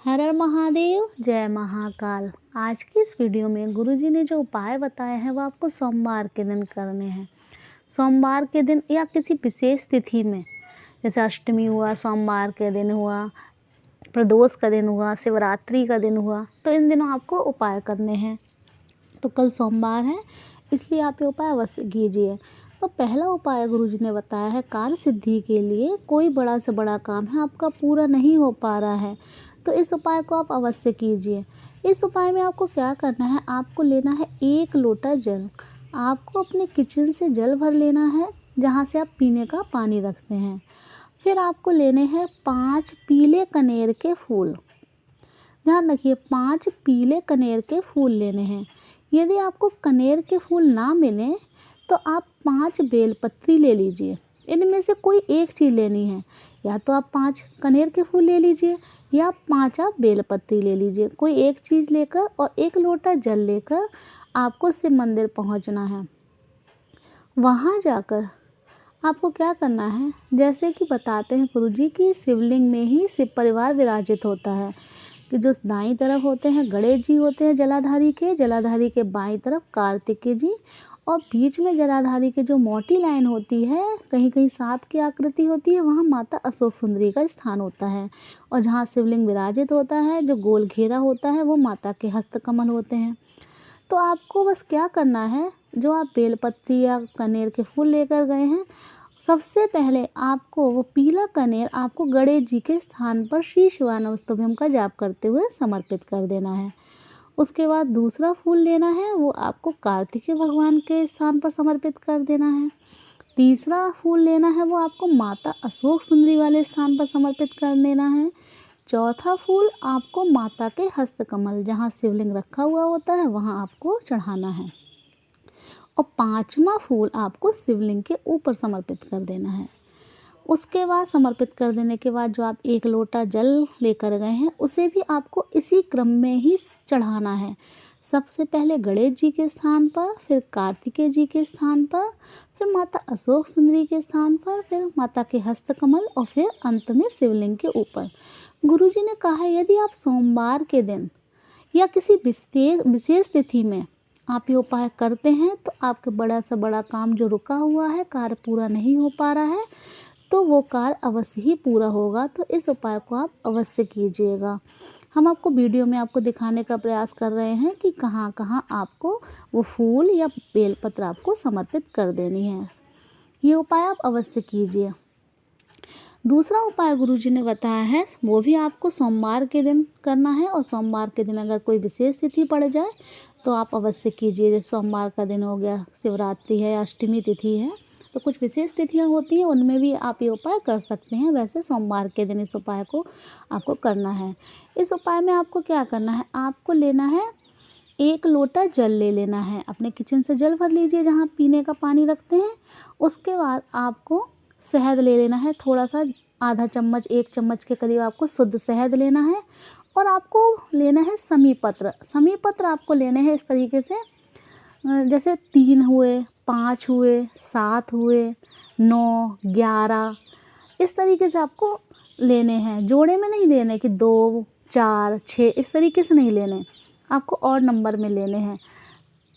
हर हर महादेव, जय महाकाल। आज की इस वीडियो में गुरुजी ने जो उपाय बताए हैं वो आपको सोमवार के दिन करने हैं। सोमवार के दिन या किसी विशेष तिथि में, जैसे अष्टमी हुआ, सोमवार के दिन हुआ, प्रदोष का दिन हुआ, शिवरात्रि का दिन हुआ, तो इन दिनों आपको उपाय करने हैं। तो कल सोमवार है, इसलिए आप ये उपाय अवश्य कीजिए। तो पहला उपाय गुरुजी ने बताया है कार्य सिद्धि के लिए। कोई बड़ा से बड़ा काम है आपका पूरा नहीं हो पा रहा है, तो इस उपाय को आप अवश्य कीजिए। इस उपाय में आपको क्या करना है, आपको लेना है 1 लोटा जल। आपको अपने किचन से जल भर लेना है, जहाँ से आप पीने का पानी रखते हैं। फिर आपको लेने हैं 5 पीले कनेर के फूल। ध्यान रखिए, 5 पीले कनेर के फूल लेने हैं। यदि आपको कनेर के फूल ना मिलें तो आप 5 बेलपत्री ले लीजिए। इनमें से कोई एक चीज़ लेनी है, या तो आप 5 कनेर के फूल ले लीजिए या 5 आप बेलपत्री ले लीजिए। कोई एक चीज़ लेकर और 1 लोटा जल लेकर आपको शिव मंदिर पहुंचना है। वहां जाकर आपको क्या करना है, जैसे कि बताते हैं गुरुजी कि शिवलिंग में ही शिव परिवार विराजित होता है। कि जो दाईं तरफ होते हैं गणेश जी होते हैं जलाधारी के बाईं तरफ कार्तिकेय जी, और बीच में जलाधारी के जो मोटी लाइन होती है, कहीं कहीं सांप की आकृति होती है, वहाँ माता अशोक सुंदरी का स्थान होता है। और जहाँ शिवलिंग विराजित होता है, जो गोल घेरा होता है, वो माता के हस्तकमल होते हैं। तो आपको बस क्या करना है, जो आप बेलपत्ती या कनेर के फूल लेकर गए हैं, सबसे पहले आपको वो पीला कनेर आपको गणेश जी के स्थान पर श्री शिवानमस्तुभ्यम का जाप करते हुए समर्पित कर देना है। उसके बाद दूसरा फूल लेना है, वो आपको कार्तिकेय भगवान के स्थान पर समर्पित कर देना है। तीसरा फूल लेना है, वो आपको माता अशोक सुंदरी वाले स्थान पर समर्पित कर देना है। चौथा फूल आपको माता के हस्तकमल, जहाँ शिवलिंग रखा हुआ होता है, वहाँ आपको चढ़ाना है। और 5वां फूल आपको शिवलिंग के ऊपर समर्पित कर देना है। उसके बाद समर्पित कर देने के बाद जो आप 1 लोटा जल लेकर गए हैं, उसे भी आपको इसी क्रम में ही चढ़ाना है। सबसे पहले गणेश जी के स्थान पर, फिर कार्तिकेय जी के स्थान पर, फिर माता अशोक सुंदरी के स्थान पर, फिर माता के हस्तकमल, और फिर अंत में शिवलिंग के ऊपर। गुरुजी ने कहा है यदि आप सोमवार के दिन या किसी विशेष तिथि में आप ये उपाय करते हैं, तो आपका बड़ा से बड़ा काम जो रुका हुआ है, कार्य पूरा नहीं हो पा रहा है, तो वो कार्य अवश्य ही पूरा होगा। तो इस उपाय को आप अवश्य कीजिएगा। हम आपको वीडियो में आपको दिखाने का प्रयास कर रहे हैं कि कहाँ कहाँ आपको वो फूल या बेलपत्र आपको समर्पित कर देनी है। ये उपाय आप अवश्य कीजिए। दूसरा उपाय गुरुजी ने बताया है, वो भी आपको सोमवार के दिन करना है। और सोमवार के दिन अगर कोई विशेष तिथि पड़ जाए तो आप अवश्य कीजिए। जैसे सोमवार का दिन हो गया, शिवरात्रि है, अष्टमी तिथि है, तो कुछ विशेष तिथियां होती हैं, उनमें भी आप ये उपाय कर सकते हैं। वैसे सोमवार के दिन इस उपाय को आपको करना है। इस उपाय में आपको क्या करना है, आपको लेना है 1 लोटा जल ले लेना है। अपने किचन से जल भर लीजिए, जहाँ पीने का पानी रखते हैं। उसके बाद आपको शहद ले लेना है, थोड़ा सा, आधा चम्मच 1 चम्मच के करीब आपको शुद्ध शहद लेना है। और आपको लेना है समी पत्र। समी पत्र आपको लेने हैं इस तरीके से, जैसे 3 हुए, 5 हुए, 7 हुए, 9, 11, इस तरीके से आपको लेने हैं। जोड़े में नहीं लेने कि 2, 4, 6, इस तरीके से नहीं लेने, आपको और नंबर में लेने हैं।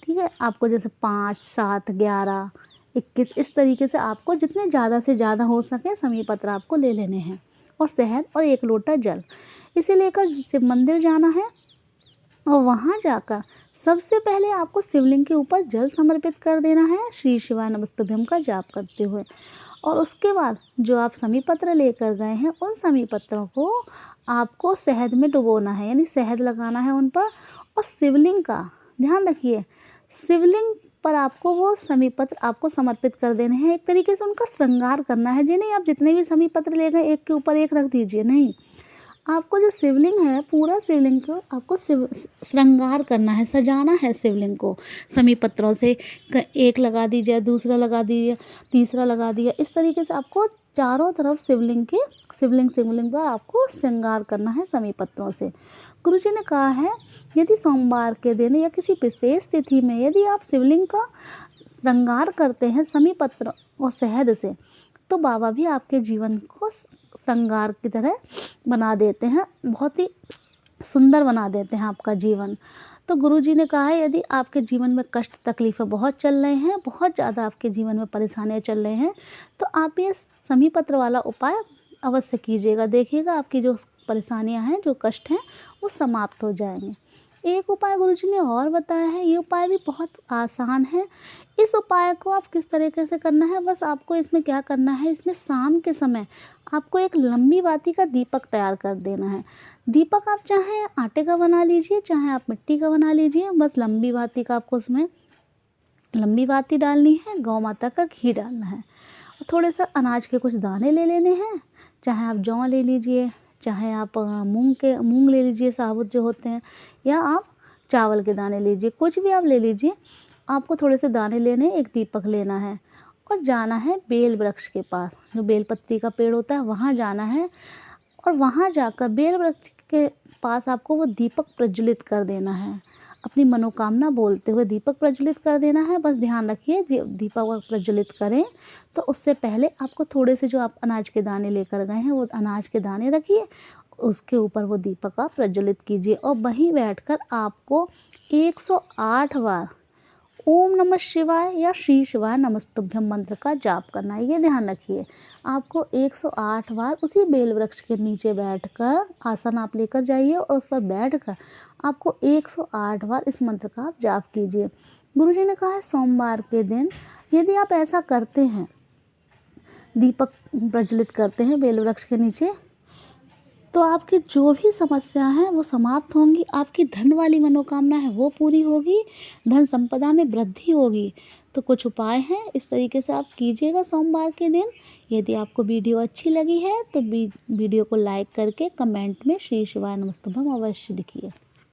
ठीक है, आपको जैसे 5, 7, 11, 21, इस तरीके से आपको जितने ज़्यादा से ज़्यादा हो सके समी पत्र आपको ले लेने हैं। और शहद और 1 लोटा जल, इसे लेकर शिव मंदिर जाना है। और वहाँ जाकर सबसे पहले आपको शिवलिंग के ऊपर जल समर्पित कर देना है, श्री शिवाय नमस्तुभ्यम का जाप करते हुए। और उसके बाद जो आप समी पत्र लेकर गए हैं, उन समी पत्रों को आपको शहद में डुबोना है, यानी शहद लगाना है उन पर। और शिवलिंग का ध्यान रखिए, शिवलिंग पर आपको वो समी पत्र आपको समर्पित कर देने हैं। एक तरीके से उनका श्रृंगार करना है। जी नहीं, आप जितने भी समी पत्र ले गए एक के ऊपर एक रख दीजिए, नहीं, आपको जो शिवलिंग है, पूरा शिवलिंग को आपको श्रृंगार करना है, सजाना है शिवलिंग को समी पत्रों से। एक लगा दीजिए, दूसरा लगा दीजिए, तीसरा लगा दिया, इस तरीके से आपको चारों तरफ शिवलिंग पर आपको श्रृंगार करना है समी पत्रों से। गुरुजी ने कहा है यदि सोमवार के दिन या किसी विशेष तिथि में यदि आप शिवलिंग का श्रृंगार करते हैं समी पत्र और शहद से, तो बाबा भी आपके जीवन को श्रृंगार की तरह बना देते हैं। बहुत ही सुंदर बना देते हैं आपका जीवन। तो गुरुजी ने कहा है यदि आपके जीवन में कष्ट तकलीफ़ें बहुत चल रहे हैं, बहुत ज़्यादा आपके जीवन में परेशानियाँ चल रहे हैं, तो आप ये समी पत्र वाला उपाय अवश्य कीजिएगा। देखिएगा आपकी जो परेशानियाँ हैं, जो कष्ट हैं, वो समाप्त हो जाएँगे। एक उपाय गुरुजी ने और बताया है, ये उपाय भी बहुत आसान है। इस उपाय को आप किस तरीके से करना है, बस आपको इसमें क्या करना है, इसमें शाम के समय आपको एक लंबी बाती का दीपक तैयार कर देना है। दीपक आप चाहे आटे का बना लीजिए, चाहे आप मिट्टी का बना लीजिए, बस लंबी बाती का आपको उसमें लंबी बाती डालनी है, गौ माता का घी डालना है और थोड़े सा अनाज के कुछ दाने ले लेने हैं, चाहे आप जौ ले लीजिए, चाहे आप मूंग ले लीजिए साबुत जो होते हैं, या आप चावल के दाने लीजिए, कुछ भी आप ले लीजिए। आपको थोड़े से दाने लेने, एक दीपक लेना है और जाना है बेल वृक्ष के पास, जो बेलपत्री का पेड़ होता है वहाँ जाना है और वहाँ जाकर बेल वृक्ष के पास आपको वो दीपक प्रज्वलित कर देना है। अपनी मनोकामना बोलते हुए दीपक प्रज्वलित कर देना है। बस ध्यान रखिए दीपक प्रज्वलित करें तो उससे पहले आपको थोड़े से जो आप अनाज के दाने लेकर गए हैं वो अनाज के दाने रखिए, उसके ऊपर वो दीपक आप प्रज्वलित कीजिए और वहीं बैठकर आपको 108 बार ओम नमः शिवाय या श्री शिवाय नमस्तुभ्यम मंत्र का जाप करना है। ये ध्यान रखिए, आपको 108 बार उसी बेल वृक्ष के नीचे बैठकर, आसन आप लेकर जाइए और उस पर बैठकर आपको 108 बार इस मंत्र का आप जाप कीजिए। गुरुजी ने कहा है सोमवार के दिन यदि आप ऐसा करते हैं, दीपक प्रज्वलित करते हैं बेल वृक्ष के नीचे, तो आपकी जो भी समस्या है वो समाप्त होंगी, आपकी धन वाली मनोकामना है वो पूरी होगी, धन संपदा में वृद्धि होगी। तो कुछ उपाय हैं, इस तरीके से आप कीजिएगा सोमवार के दिन। यदि आपको वीडियो अच्छी लगी है तो वीडियो को लाइक करके कमेंट में श्री शिवाय नमस्तुभ्यम अवश्य लिखिए।